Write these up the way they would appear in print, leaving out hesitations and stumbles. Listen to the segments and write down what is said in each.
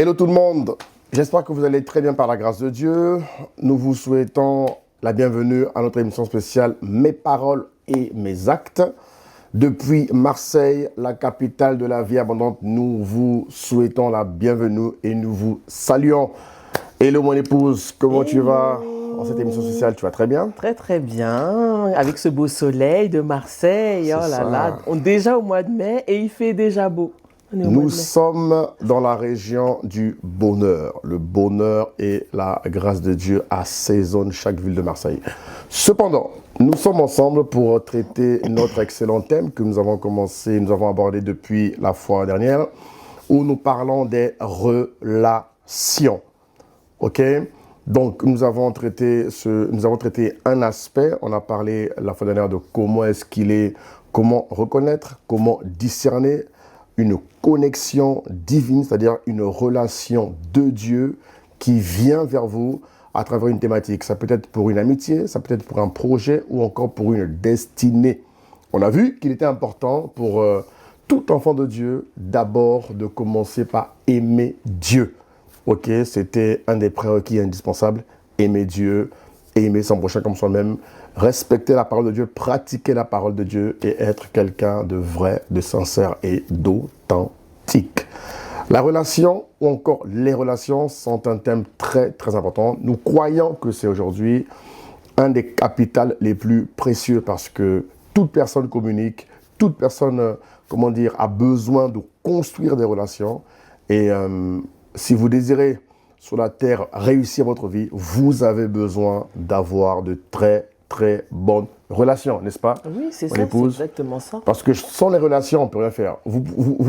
Hello tout le monde, j'espère que vous allez très bien par la grâce de Dieu. Nous vous souhaitons la bienvenue à notre émission spéciale Mes paroles et mes actes. Depuis Marseille, la capitale de la vie abondante, nous vous souhaitons la bienvenue et nous vous saluons. Hello mon épouse, comment tu vas en cette émission spéciale? Tu vas très bien? Très très bien, avec ce beau soleil de Marseille, oh là là, on est déjà au mois de mai et il fait déjà beau. Nous sommes dans la région du bonheur. Le bonheur et la grâce de Dieu assaisonnent chaque ville de Marseille. Cependant, nous sommes ensemble pour traiter notre excellent thème que nous avons abordé depuis la fois dernière, où nous parlons des relations. Ok? Donc, nous avons traité un aspect. On a parlé la fois dernière de comment reconnaître, comment discerner une connexion divine, c'est-à-dire une relation de Dieu qui vient vers vous à travers une thématique. Ça peut être pour une amitié, ça peut être pour un projet ou encore pour une destinée. On a vu qu'il était important pour tout enfant de Dieu d'abord de commencer par aimer Dieu. Ok, c'était un des prérequis indispensables. Aimer Dieu, aimer son prochain comme soi-même, respecter la parole de Dieu, pratiquer la parole de Dieu et être quelqu'un de vrai, de sincère et d'authentique. La relation ou encore les relations sont un thème très très important. Nous croyons que c'est aujourd'hui un des capitales les plus précieux parce que toute personne communique, toute personne, a besoin de construire des relations et si vous désirez sur la terre réussir votre vie, vous avez besoin d'avoir de très très bonnes relations, n'est-ce pas? Oui, c'est ça, c'est exactement ça. Parce que sans les relations, on ne peut rien faire. Vous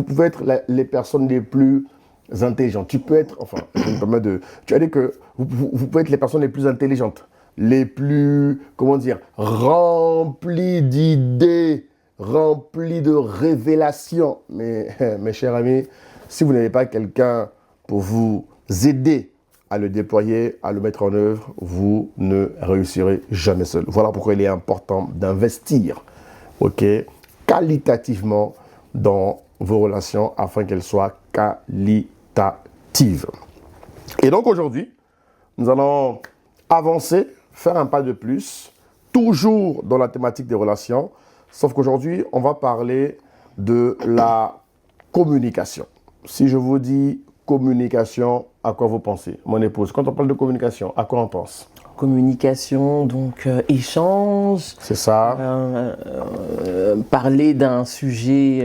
pouvez être les personnes les plus intelligentes. Tu peux être, tu as dit que vous pouvez être les personnes les plus intelligentes, les plus, remplies d'idées, remplies de révélations. Mais mes chers amis, si vous n'avez pas quelqu'un pour vous aider à le déployer, à le mettre en œuvre, vous ne réussirez jamais seul. Voilà pourquoi il est important d'investir, qualitativement dans vos relations afin qu'elles soient qualitatives. Et donc aujourd'hui, nous allons avancer, faire un pas de plus, toujours dans la thématique des relations, sauf qu'aujourd'hui, on va parler de la communication. Si je vous dis communication, à quoi vous pensez, mon épouse? Quand on parle de communication, à quoi on pense? Communication, donc échange. C'est ça. Parler d'un sujet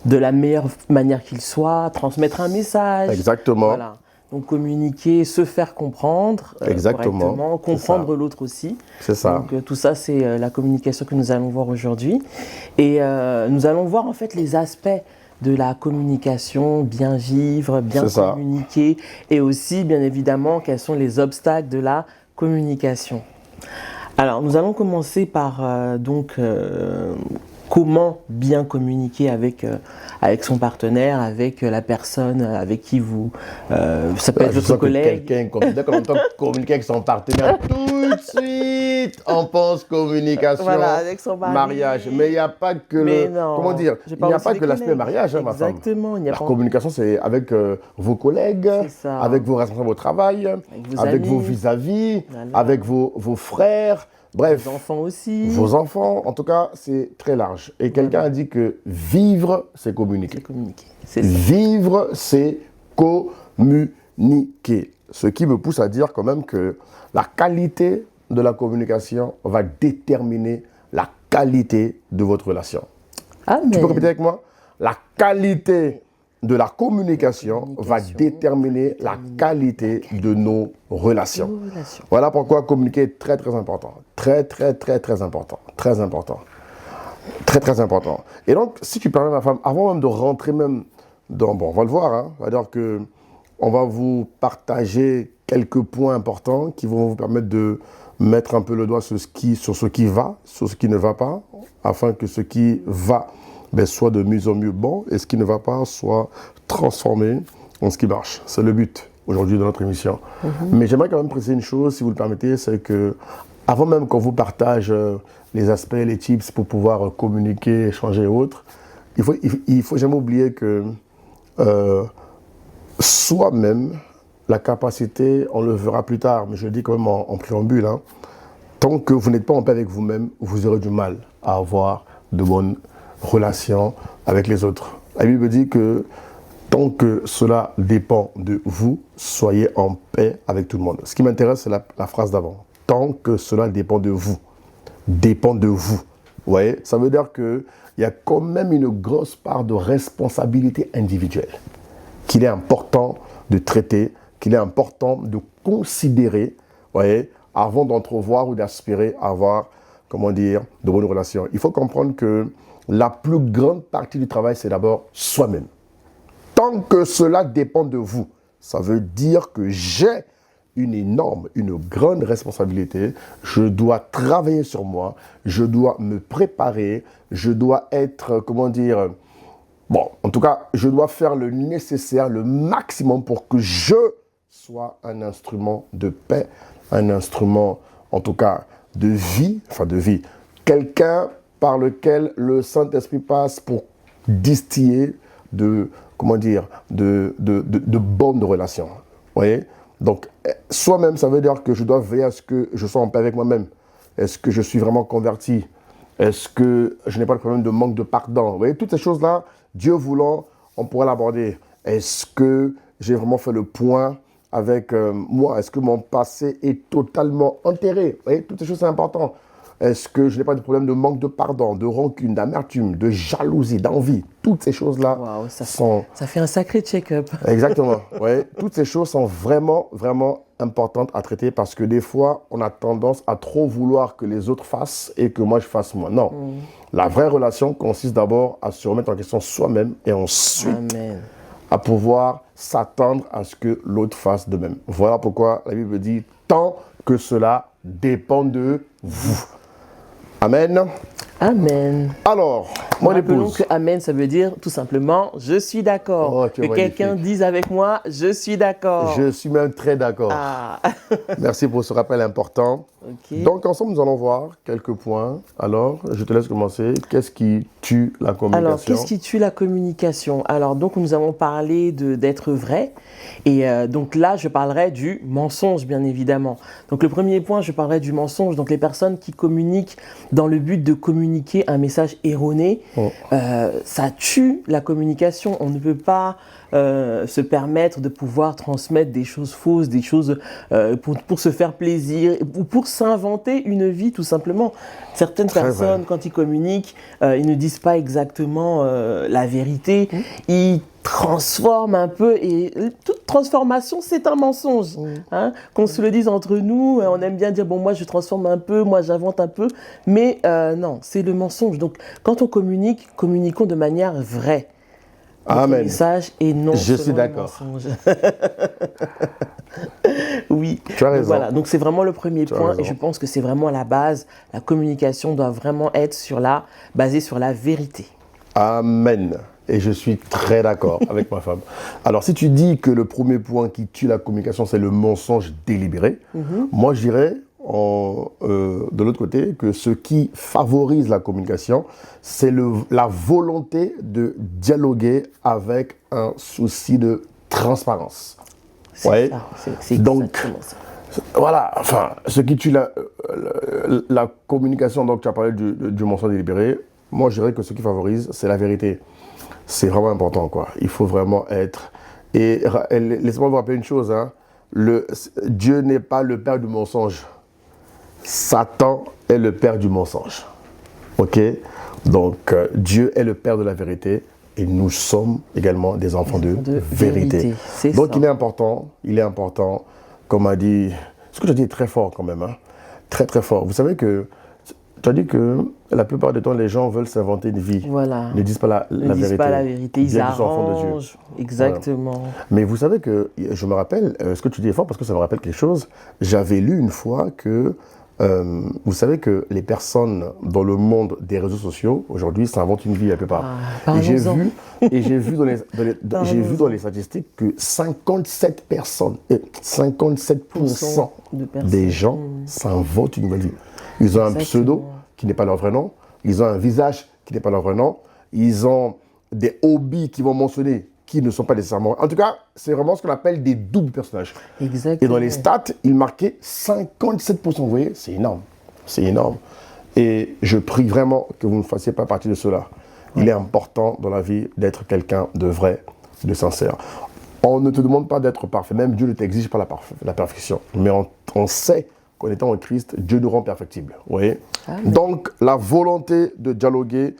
de la meilleure manière qu'il soit, transmettre un message. Exactement. Voilà. Donc communiquer, se faire comprendre correctement, comprendre l'autre aussi. C'est ça. Donc tout ça, c'est la communication que nous allons voir aujourd'hui. Et nous allons voir en fait les aspects de la communication, bien vivre, bien communiquer et aussi bien évidemment quels sont les obstacles de la communication. Alors nous allons commencer par comment bien communiquer avec son partenaire, avec la personne avec qui vous... ça peut être votre collègue. Dès qu'on entend communiquer avec son partenaire, tout de suite, on pense communication, avec son mari. Mariage. Mais il n'y a pas que il n'y a pas que l'aspect mariage, ma femme. Exactement. La communication, c'est avec vos collègues, avec vos responsables au travail, avec vos vis-à-vis, avec vos frères. Bref, vos enfants aussi. Vos enfants, en tout cas, c'est très large. Et quelqu'un a dit que vivre, c'est communiquer. C'est ça. Vivre, c'est communiquer. Ce qui me pousse à dire quand même que la qualité de la communication va déterminer la qualité de votre relation. Amen. Tu peux répéter avec moi? La qualité de la communication va déterminer la qualité de nos relations. Voilà pourquoi communiquer est très très important. Très très très très important. Très important. Très très important. Et donc, si tu permets ma femme, avant même de rentrer même dans... Bon, on va le voir, hein. C'est-à-dire que on va vous partager quelques points importants qui vont vous permettre de mettre un peu le doigt sur ce qui va, sur ce qui ne va pas, afin que ce qui va soit de mieux en mieux bon et ce qui ne va pas soit transformé en ce qui marche. C'est le but aujourd'hui de notre émission. Mais j'aimerais quand même préciser une chose, si vous le permettez, c'est que avant même qu'on vous partage les aspects, les tips pour pouvoir communiquer, échanger et autres, il faut jamais oublier que soi-même, la capacité, on le verra plus tard, mais je le dis quand même en préambule, hein, tant que vous n'êtes pas en paix avec vous-même, vous aurez du mal à avoir de bonnes relations avec les autres. La Bible dit que tant que cela dépend de vous, soyez en paix avec tout le monde. Ce qui m'intéresse, c'est la phrase d'avant. Tant que cela dépend de vous. Dépend de vous. Vous voyez, ça veut dire qu'il y a quand même une grosse part de responsabilité individuelle qu'il est important de traiter, qu'il est important de considérer, vous voyez, avant d'entrevoir ou d'aspirer à avoir, comment dire, de bonnes relations. Il faut comprendre que la plus grande partie du travail, c'est d'abord soi-même. Tant que cela dépend de vous, ça veut dire que j'ai une grande responsabilité. Je dois travailler sur moi, je dois me préparer, je dois être, comment dire, bon, en tout cas, je dois faire le nécessaire, le maximum pour que je sois un instrument de paix, un instrument, en tout cas, de vie, quelqu'un par lequel le Saint-Esprit passe pour distiller de bonnes relations. Vous voyez? Donc, soi-même, ça veut dire que je dois veiller à ce que je sois en paix avec moi-même. Est-ce que je suis vraiment converti? Est-ce que je n'ai pas de problème de manque de pardon? Vous voyez, toutes ces choses-là, Dieu voulant, on pourrait l'aborder. Est-ce que j'ai vraiment fait le point avec moi? Est-ce que mon passé est totalement enterré? Vous voyez, toutes ces choses, c'est important. Est-ce que je n'ai pas de problème de manque de pardon, de rancune, d'amertume, de jalousie, d'envie? Toutes ces choses-là sont... Ça fait un sacré check-up. Exactement. Ouais. Toutes ces choses sont vraiment, vraiment importantes à traiter parce que des fois, on a tendance à trop vouloir que les autres fassent et que moi, je fasse moi. Non. La vraie relation consiste d'abord à se remettre en question soi-même et ensuite à pouvoir s'attendre à ce que l'autre fasse de même. Voilà pourquoi la Bible dit « tant que cela dépend de vous ». Amen. Amen. Alors, mon épouse. Que Amen, ça veut dire tout simplement « je suis d'accord Oh, ». Que quelqu'un dise avec moi « je suis d'accord ». Je suis même très d'accord. Ah. Merci pour ce rappel important. Okay. Donc, ensemble, nous allons voir quelques points. Alors, je te laisse commencer. Qu'est-ce qui tue la communication? Alors, qu'est-ce qui tue la communication? Alors, donc, nous avons parlé d'être vrai. Et donc là, je parlerai du mensonge, bien évidemment. Donc, le premier point, je parlerai du mensonge. Donc, les personnes qui communiquent dans le but de communiquer un message erroné, ça tue la communication. On ne peut pas se permettre de pouvoir transmettre des choses fausses, des choses pour se faire plaisir, ou pour s'inventer une vie, tout simplement. Certaines personnes, quand ils communiquent, ils ne disent pas exactement la vérité. Ils transforment un peu, et toute transformation, c'est un mensonge. Hein? Qu'on se le dise entre nous, on aime bien dire, bon, moi, je transforme un peu, moi, j'invente un peu, mais non, c'est le mensonge. Donc, quand on communique, communiquons de manière vraie. Amen. Message et non je suis d'accord. Oui. Tu as raison. Voilà, donc c'est vraiment le premier point et je pense que c'est vraiment la base. La communication doit vraiment être basée sur la vérité. Amen. Et je suis très d'accord avec ma femme. Alors, si tu dis que le premier point qui tue la communication, c'est le mensonge délibéré, moi, je dirais, de l'autre côté, que ce qui favorise la communication, c'est la volonté de dialoguer avec un souci de transparence. C'est ça. Donc, voilà, enfin, ce qui tue la communication, donc tu as parlé du mensonge délibéré, moi je dirais que ce qui favorise, c'est la vérité. C'est vraiment important, quoi. Il faut vraiment être... Et laissez-moi vous rappeler une chose, hein. Dieu n'est pas le père du mensonge. Satan est le père du mensonge. Ok? Donc, Dieu est le père de la vérité et nous sommes également des enfants de vérité. Donc, il est important, comme a dit, ce que je dis est très fort quand même, hein? Très très fort. Vous savez que, tu as dit que la plupart du temps, les gens veulent s'inventer une vie. Voilà. Ils ne disent pas la vérité. Ils ne disent pas la vérité, ils arrangent. Exactement. Voilà. Mais vous savez que, je me rappelle, ce que tu dis est fort parce que ça me rappelle quelque chose. J'avais lu une fois que, vous savez que les personnes dans le monde des réseaux sociaux, aujourd'hui, s'inventent une vie quelque part. Et j'ai vu dans les statistiques que 57% des gens s'inventent une nouvelle vie. Ils ont un pseudo qui n'est pas leur vrai nom, ils ont un visage qui n'est pas leur vrai nom, ils ont des hobbies qui vont mentionner qui ne sont pas nécessairement... En tout cas, c'est vraiment ce qu'on appelle des doubles personnages. Exactement. Et dans les stats, il marquait 57%. Vous voyez, c'est énorme. C'est énorme. Et je prie vraiment que vous ne fassiez pas partie de cela. Il est important dans la vie d'être quelqu'un de vrai, de sincère. On ne te demande pas d'être parfait. Même Dieu ne t'exige pas la perfection. Mais on sait qu'en étant en Christ, Dieu nous rend perfectibles. Vous voyez? Donc, la volonté de dialoguer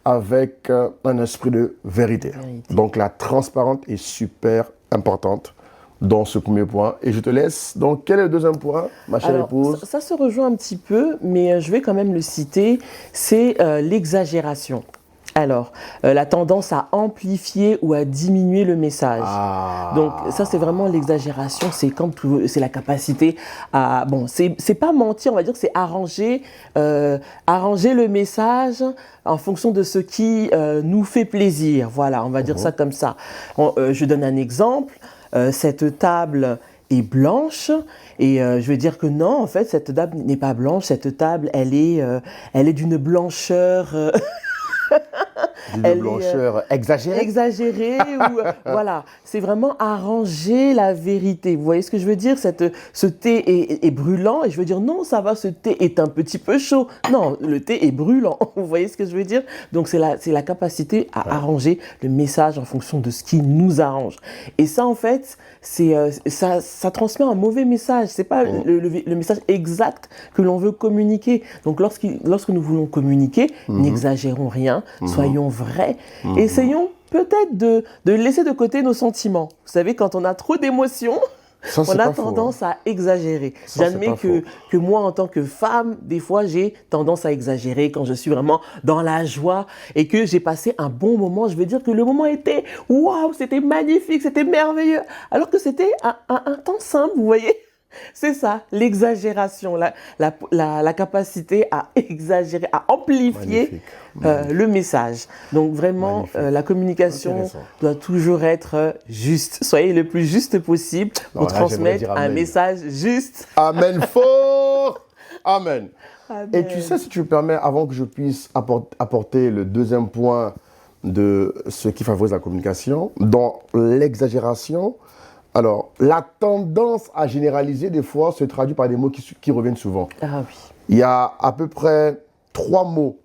avec un esprit de vérité. Donc, la transparence est super importante dans ce premier point. Et je te laisse. Donc, quel est le deuxième point, ma chère épouse? Ça se rejoint un petit peu, mais je vais quand même le citer. C'est l'exagération. Alors, la tendance à amplifier ou à diminuer le message. Donc, ça, c'est vraiment l'exagération. C'est la capacité à... Bon, c'est pas mentir, on va dire que c'est arranger le message en fonction de ce qui nous fait plaisir. Voilà, on va dire ça comme ça. Je donne un exemple. Cette table est blanche et je vais dire que non, en fait, cette table n'est pas blanche. Cette table, elle est d'une blancheur... D'une blancheur exagérée. Exagérée, voilà. C'est vraiment arranger la vérité. Vous voyez ce que je veux dire? Ce thé est brûlant et je veux dire non, ça va, ce thé est un petit peu chaud. Non, le thé est brûlant. Vous voyez ce que je veux dire? Donc c'est la capacité à arranger le message en fonction de ce qui nous arrange. Et ça, en fait, ça transmet un mauvais message. C'est pas le message exact que l'on veut communiquer. Donc lorsque nous voulons communiquer, n'exagérons rien, soyons vrais, essayons peut-être de laisser de côté nos sentiments. Vous savez, quand on a trop d'émotions, on a tendance à exagérer. J'admets que moi, en tant que femme, des fois, j'ai tendance à exagérer quand je suis vraiment dans la joie et que j'ai passé un bon moment. Je veux dire que le moment était waouh, c'était magnifique, c'était merveilleux. Alors que c'était un temps simple, vous voyez? C'est ça, l'exagération, la capacité à exagérer, à amplifier le message. Donc vraiment, la communication doit toujours être juste. Soyez le plus juste possible pour transmettre un message juste. Amen fort. Amen. Et tu sais, si tu me permets, avant que je puisse apporter le deuxième point de ce qui favorise la communication, dans l'exagération, alors, la tendance à généraliser, des fois, se traduit par des mots qui reviennent souvent. Ah oui. Il y a à peu près 3 mots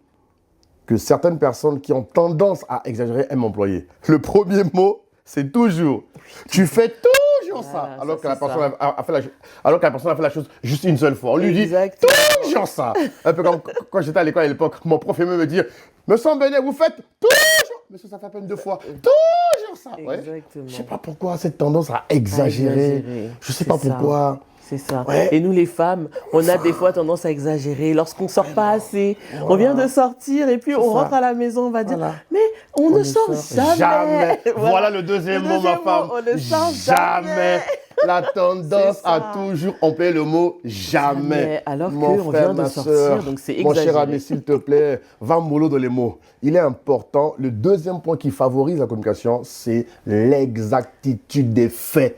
que certaines personnes qui ont tendance à exagérer aiment employer. Le premier mot, c'est toujours. Tu fais toujours ça. Alors que la personne a fait la chose juste une seule fois. On lui dit toujours ça. Un peu comme quand j'étais à l'école à l'époque, mon prof aimait me dire, Monsieur Benet, vous faites toujours. Monsieur, ça fait à peine 2 fois. Toujours ça. Ouais. Je ne sais pas pourquoi cette tendance à exagérer. Je ne sais pas pourquoi. C'est ça. Ouais. Et nous, les femmes, on a des fois tendance à exagérer lorsqu'on ne sort pas assez. Voilà. On vient de sortir et puis on rentre à la maison, on va dire, mais on ne sort jamais. Voilà le deuxième mot, ma femme. On ne sort jamais. La tendance à toujours employer le mot jamais. Alors qu'on vient de sortir, donc c'est exagéré. Mon cher ami, s'il te plaît, va mollo dans les mots. Il est important. Le deuxième point qui favorise la communication, c'est l'exactitude des faits.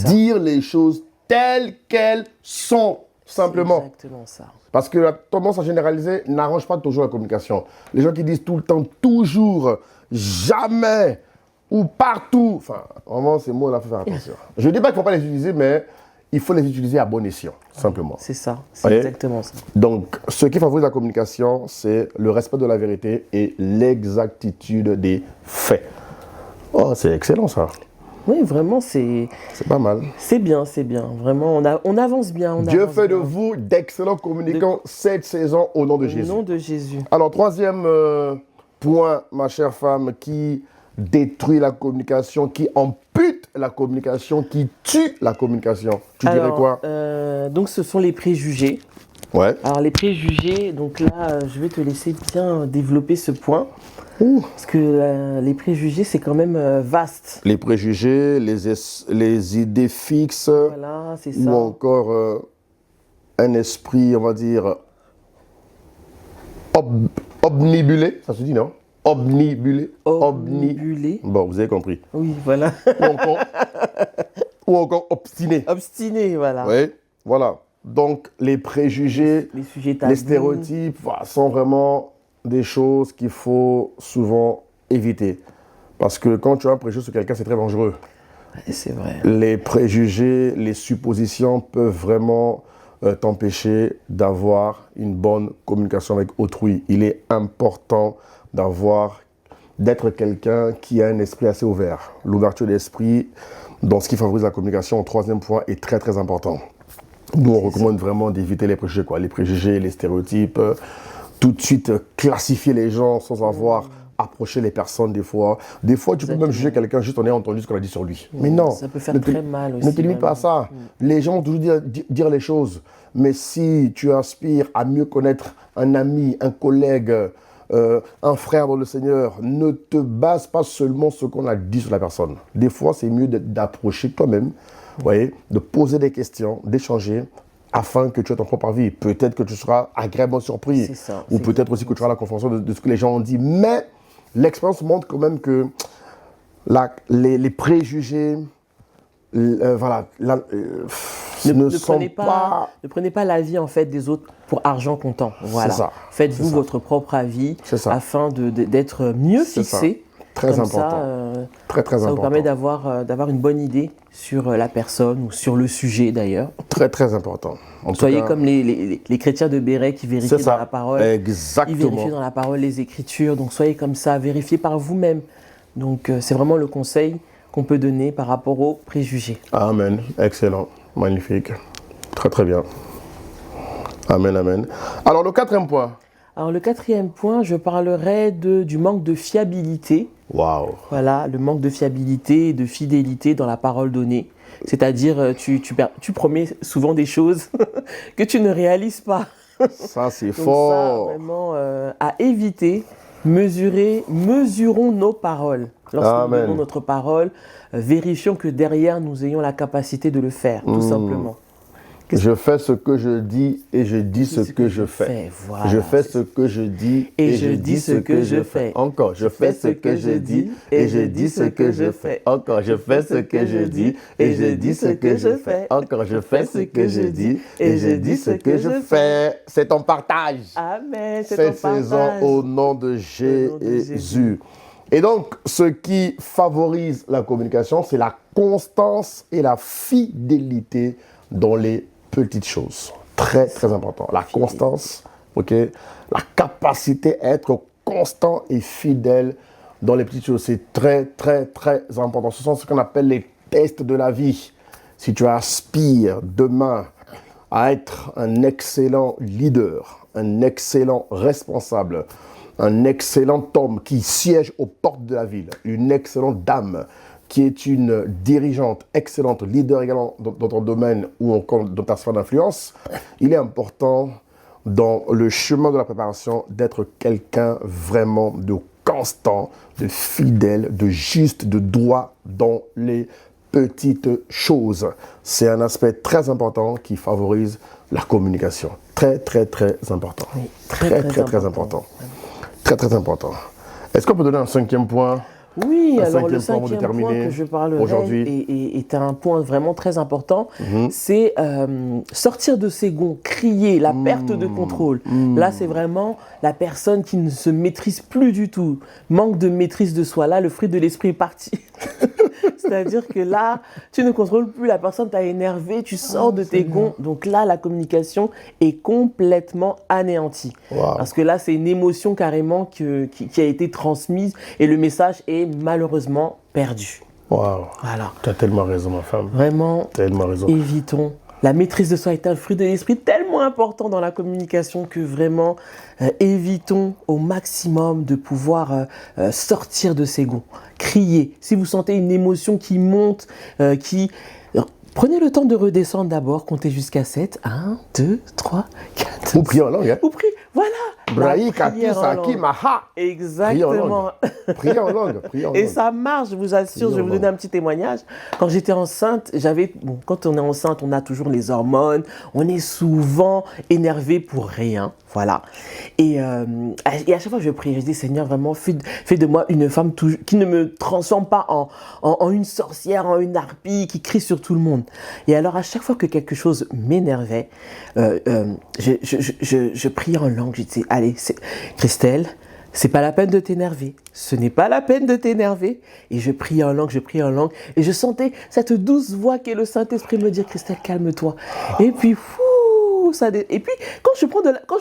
Dire les choses telles qu'elles sont, simplement. C'est exactement ça. Parce que la tendance à généraliser n'arrange pas toujours la communication. Les gens qui disent tout le temps, toujours, jamais, ou partout. Enfin, vraiment, ces mots-là, il faut faire attention. Je ne dis pas qu'il ne faut pas les utiliser, mais il faut les utiliser à bon escient, simplement. C'est ça, c'est exactement ça. Donc, ce qui favorise la communication, c'est le respect de la vérité et l'exactitude des faits. Oh, c'est excellent, ça. Oui, vraiment, c'est pas mal. C'est bien, c'est bien. Vraiment, on avance bien. Dieu fait de vous d'excellents communicants cette saison au nom de Jésus. Au nom de Jésus. Alors, troisième point, ma chère femme, qui détruit la communication, qui ampute la communication, qui tue la communication. Tu dirais quoi? Donc, ce sont les préjugés. Ouais. Alors, les préjugés, donc là, je vais te laisser bien développer ce point. Parce que les préjugés, c'est quand même vaste. Les préjugés, les idées fixes, voilà, c'est ça. Ou encore un esprit, on va dire, obnibulé, ça se dit, non? Obnibulé. Obnibulé. Bon, vous avez compris. Oui, voilà. Ou encore obstiné. Obstiné, voilà. Oui, voilà. Donc, les préjugés, les sujets tabous, les stéréotypes sont vraiment des choses qu'il faut souvent éviter. Parce que quand tu as un préjugé sur quelqu'un, c'est très dangereux. Ouais, c'est vrai. Les préjugés, les suppositions peuvent vraiment t'empêcher d'avoir une bonne communication avec autrui. Il est important d'être quelqu'un qui a un esprit assez ouvert. L'ouverture d'esprit, dans ce qui favorise la communication, au troisième point, est très très important. Nous, on recommande vraiment d'éviter les préjugés, quoi. Les préjugés, les stéréotypes, tout de suite classifier les gens sans avoir approché les personnes des fois. Des fois, tu peux même juger quelqu'un juste en ayant entendu ce qu'on a dit sur lui. Mais non. Ça peut faire très mal aussi. Ne te limite pas à ça. Les gens vont toujours dire les choses. Mais si tu aspires à mieux connaître un ami, un collègue, un frère dans le Seigneur, ne te base pas seulement sur ce qu'on a dit sur la personne. Des fois, c'est mieux d'approcher toi-même, voyez, de poser des questions, d'échanger, afin que tu aies ton propre avis. Peut-être que tu seras agréablement surpris. Ou peut-être aussi que tu auras la confirmation de ce que les gens ont dit. Mais l'expérience montre quand même que les préjugés, ne prenez pas l'avis en fait des autres pour argent comptant. Voilà. Faites-vous votre propre avis afin d'être mieux fixé. Très important. Très important. Ça vous permet d'avoir une bonne idée sur la personne ou sur le sujet d'ailleurs. Très très important. Soyez comme les chrétiens de Béret qui vérifient dans la parole. Exactement. Ils vérifient dans la parole les Écritures. Donc soyez comme ça, vérifiez par vous-même. Donc c'est vraiment le conseil qu'on peut donner par rapport aux préjugés. Amen. Excellent. Magnifique. Très très bien. Amen, amen. Alors le quatrième point. Alors le quatrième point, je parlerai du manque de fiabilité. Waouh. Voilà, le manque de fiabilité et de fidélité dans la parole donnée. C'est-à-dire, tu promets souvent des choses que tu ne réalises pas. Ça, c'est fort. Ça, vraiment, à éviter, mesurons nos paroles. Lorsque nous donnons notre parole, vérifions que derrière, nous ayons la capacité de le faire, tout simplement. Je fais ce que je dis et je dis ce que je fais. Voilà, je fais ce que je dis et je dis ce que je fais. Encore, je fais ce que je dis et je dis ce que je fais. Encore, je fais ce que je dis et je dis ce que je fais. Encore, je fais ce que je dis et je dis ce que je fais. C'est ton partage. Amen. Cette saison au nom de Jésus. Et donc, ce qui favorise la communication, c'est la constance et la fidélité dans les petites choses. Très, très important. La constance, la capacité à être constant et fidèle dans les petites choses, c'est très, très, très important. Ce sont ce qu'on appelle les tests de la vie. Si tu aspires demain à être un excellent leader, un excellent responsable, un excellent homme qui siège aux portes de la ville, une excellente dame qui est une dirigeante excellente, leader également dans ton domaine ou encore dans ta sphère d'influence, il est important dans le chemin de la préparation d'être quelqu'un vraiment de constant, de fidèle, de juste, de droit dans les petites choses. C'est un aspect très important qui favorise la communication. Très, très, très important. Oui, très, très, très important. Très, très important. Est-ce qu'on peut donner un cinquième point ? Oui, alors le cinquième point que je parlerai est un point vraiment très important, c'est sortir de ses gonds, crier, la perte de contrôle. Là, c'est vraiment la personne qui ne se maîtrise plus du tout, manque de maîtrise de soi. Là, le fruit de l'esprit est parti. C'est-à-dire que là, tu ne contrôles plus, la personne t'a énervé, tu sors de tes gonds. Donc là, la communication est complètement anéantie. Wow. Parce que là, c'est une émotion carrément qui a été transmise et le message est malheureusement perdu. Waouh. Voilà. Tu as tellement raison, ma femme. Vraiment, tellement raison. Évitons. La maîtrise de soi est un fruit de l'esprit tellement important dans la communication que vraiment évitons au maximum de pouvoir sortir de ses gonds. Crier. Si vous sentez une émotion qui monte, prenez le temps de redescendre d'abord, comptez jusqu'à 7. 1, 2, 3, 4. Vous priez en langue. Hein? Vous priez, voilà. Brahi Katusaki Maha. Exactement. Priez en langue. Et ça marche, je vous assure. Je vais vous donner un petit témoignage. Quand j'étais enceinte, quand on est enceinte, on a toujours les hormones. On est souvent énervé pour rien. Voilà. Et à chaque fois que je prie, je dis Seigneur, vraiment, fais de moi une femme qui ne me transforme pas en une sorcière, en une harpie qui crie sur tout le monde. Et alors, à chaque fois que quelque chose m'énervait, je priais en langue. Je disais, allez, Christelle, c'est pas la peine de t'énerver. Ce n'est pas la peine de t'énerver. Et je priais en langue, et je sentais cette douce voix qu'est le Saint-Esprit me dire, Christelle, calme-toi. Et puis, et puis, quand je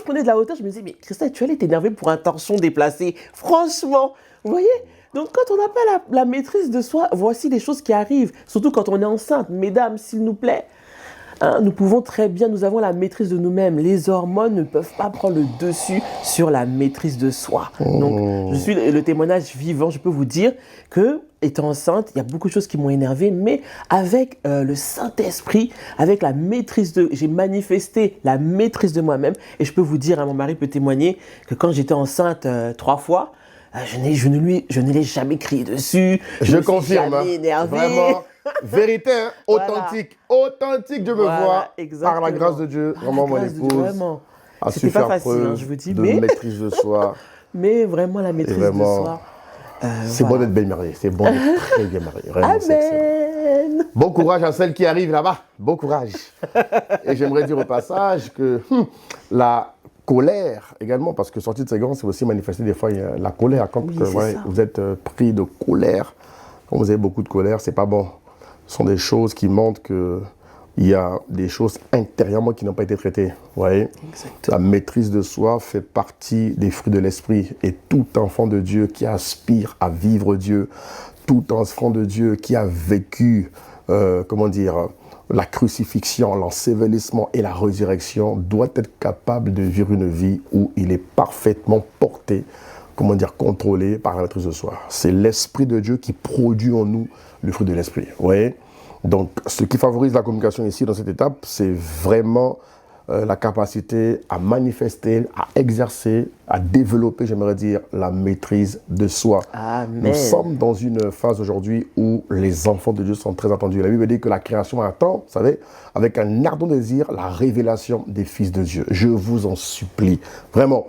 prenais de la hauteur, je me disais, mais Christelle, tu allais t'énerver pour un torchon déplacé. Franchement, vous voyez? Donc, quand on n'a pas la maîtrise de soi, voici les choses qui arrivent. Surtout quand on est enceinte. Mesdames, s'il nous plaît. Nous pouvons très bien, nous avons la maîtrise de nous-mêmes. Les hormones ne peuvent pas prendre le dessus sur la maîtrise de soi. Donc, je suis le témoignage vivant. Je peux vous dire que, étant enceinte, il y a beaucoup de choses qui m'ont énervée, mais avec le Saint-Esprit, avec la maîtrise j'ai manifesté la maîtrise de moi-même. Et je peux vous dire, mon mari peut témoigner que quand j'étais enceinte 3 fois, je ne l'ai jamais crié dessus. Je confirme. Jamais énervé. Vraiment. Vérité, hein? Authentique, voilà. Authentique, Dieu me voit, par la grâce de Dieu, vraiment mon épouse a su faire preuve je vous dis, de maîtrise de soi. Mais vraiment la maîtrise de soi. C'est bon d'être bien marié, c'est bon d'être très bien marié. Vraiment, Amen. Bon courage à celles qui arrivent là-bas, bon courage. Et j'aimerais dire au passage que la colère également, parce que sortir de ces grands, c'est aussi manifester des fois la colère. Quand vous êtes pris de colère, quand vous avez beaucoup de colère, c'est pas bon. Ce sont des choses qui montrent qu'il y a des choses intérieurement qui n'ont pas été traitées. Vous voyez ? La maîtrise de soi fait partie des fruits de l'esprit. Et tout enfant de Dieu qui aspire à vivre Dieu, tout enfant de Dieu qui a vécu, la crucifixion, l'ensevelissement et la résurrection doit être capable de vivre une vie où il est parfaitement porté, contrôlé par la maîtrise de soi. C'est l'Esprit de Dieu qui produit en nous le fruit de l'Esprit. Vous voyez ? Donc, ce qui favorise la communication ici, dans cette étape, c'est vraiment la capacité à manifester, à exercer, à développer, j'aimerais dire, la maîtrise de soi. Amen. Nous sommes dans une phase aujourd'hui où les enfants de Dieu sont très attendus. La Bible dit que la création attend, vous savez, avec un ardent désir, la révélation des fils de Dieu. Je vous en supplie, vraiment,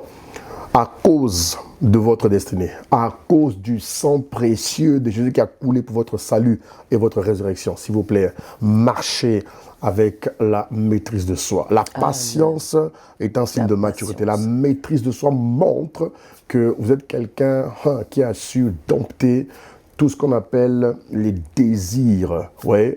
à cause de votre destinée, à cause du sang précieux de Jésus qui a coulé pour votre salut et votre résurrection, s'il vous plaît, marchez avec la maîtrise de soi. La patience est un signe de maturité. La maîtrise de soi montre que vous êtes quelqu'un qui a su dompter tout ce qu'on appelle les désirs,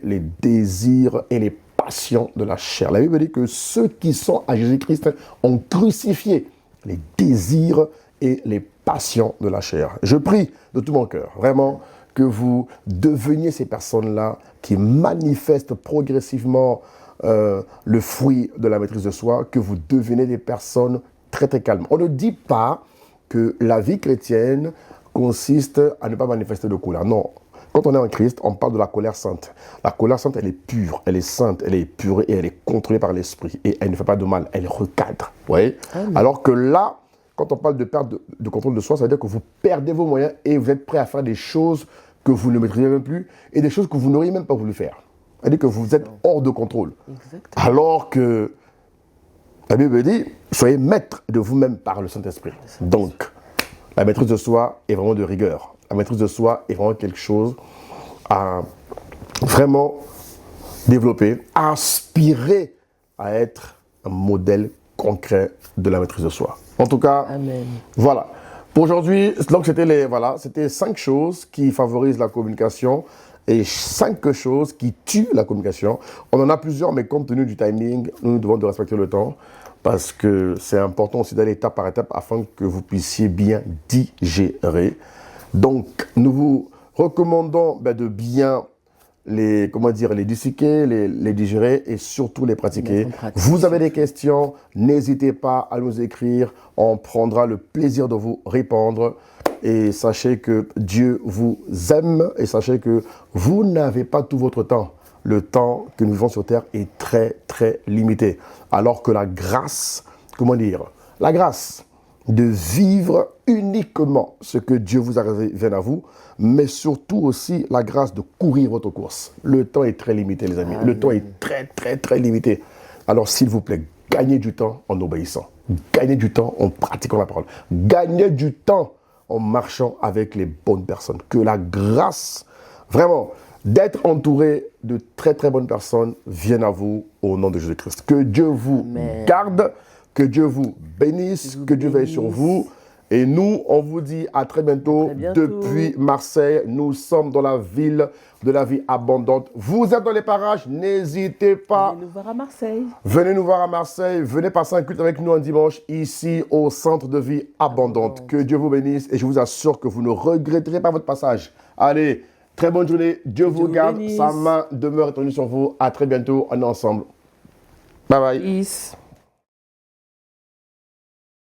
les désirs et les passions de la chair. La Bible dit que ceux qui sont à Jésus-Christ ont crucifié les désirs et les passions de la chair. Je prie de tout mon cœur, vraiment, que vous deveniez ces personnes-là qui manifestent progressivement le fruit de la maîtrise de soi, que vous devenez des personnes très très calmes. On ne dit pas que la vie chrétienne consiste à ne pas manifester de colère. Non. Quand on est en Christ, on parle de la colère sainte. La colère sainte, elle est pure, elle est sainte, elle est pure et elle est contrôlée par l'esprit. Et elle ne fait pas de mal, elle recadre. Vous voyez ? Alors que là, quand on parle de perte de contrôle de soi, ça veut dire que vous perdez vos moyens et vous êtes prêt à faire des choses que vous ne maîtrisez même plus et des choses que vous n'auriez même pas voulu faire. C'est-à-dire que vous êtes hors de contrôle. Exactement. Alors que la Bible dit, soyez maître de vous-même par le Saint-Esprit. Donc, la maîtrise de soi est vraiment de rigueur. La maîtrise de soi est vraiment quelque chose à vraiment développer, à aspirer à être un modèle concret de la maîtrise de soi. En tout cas, Amen. Voilà. Pour aujourd'hui, donc c'était 5 choses qui favorisent la communication et 5 choses qui tuent la communication. On en a plusieurs, mais compte tenu du timing, nous devons de respecter le temps parce que c'est important aussi d'aller étape par étape afin que vous puissiez bien digérer. Donc, nous vous recommandons de bien les disséquer, les digérer et surtout les pratiquer. Vous avez des questions, n'hésitez pas à nous écrire. On prendra le plaisir de vous répondre. Et sachez que Dieu vous aime et sachez que vous n'avez pas tout votre temps. Le temps que nous vivons sur terre est très, très limité. Alors que la grâce, la grâce de vivre uniquement ce que Dieu vous a réservé à vous, mais surtout aussi la grâce de courir votre course. Le temps est très limité, les amis. Le temps est très, très, très limité. Alors, s'il vous plaît, gagnez du temps en obéissant. Gagnez du temps en pratiquant la parole. Gagnez du temps en marchant avec les bonnes personnes. Que la grâce, vraiment, d'être entouré de très, très bonnes personnes vienne à vous au nom de Jésus-Christ. Que Dieu vous garde. Que Dieu vous bénisse, que Dieu veille sur vous Et nous, on vous dit à très bientôt, depuis Marseille. Nous sommes dans la ville de la vie abondante. Vous êtes dans les parages, n'hésitez pas. Venez nous voir à Marseille. Venez nous voir à Marseille. Venez passer un culte avec nous un dimanche ici au centre de vie abondante. Que Dieu vous bénisse et je vous assure que vous ne regretterez pas votre passage. Allez, très bonne journée. Dieu vous garde. Sa main demeure étendue sur vous. À très bientôt. On est ensemble. Bye bye. Peace.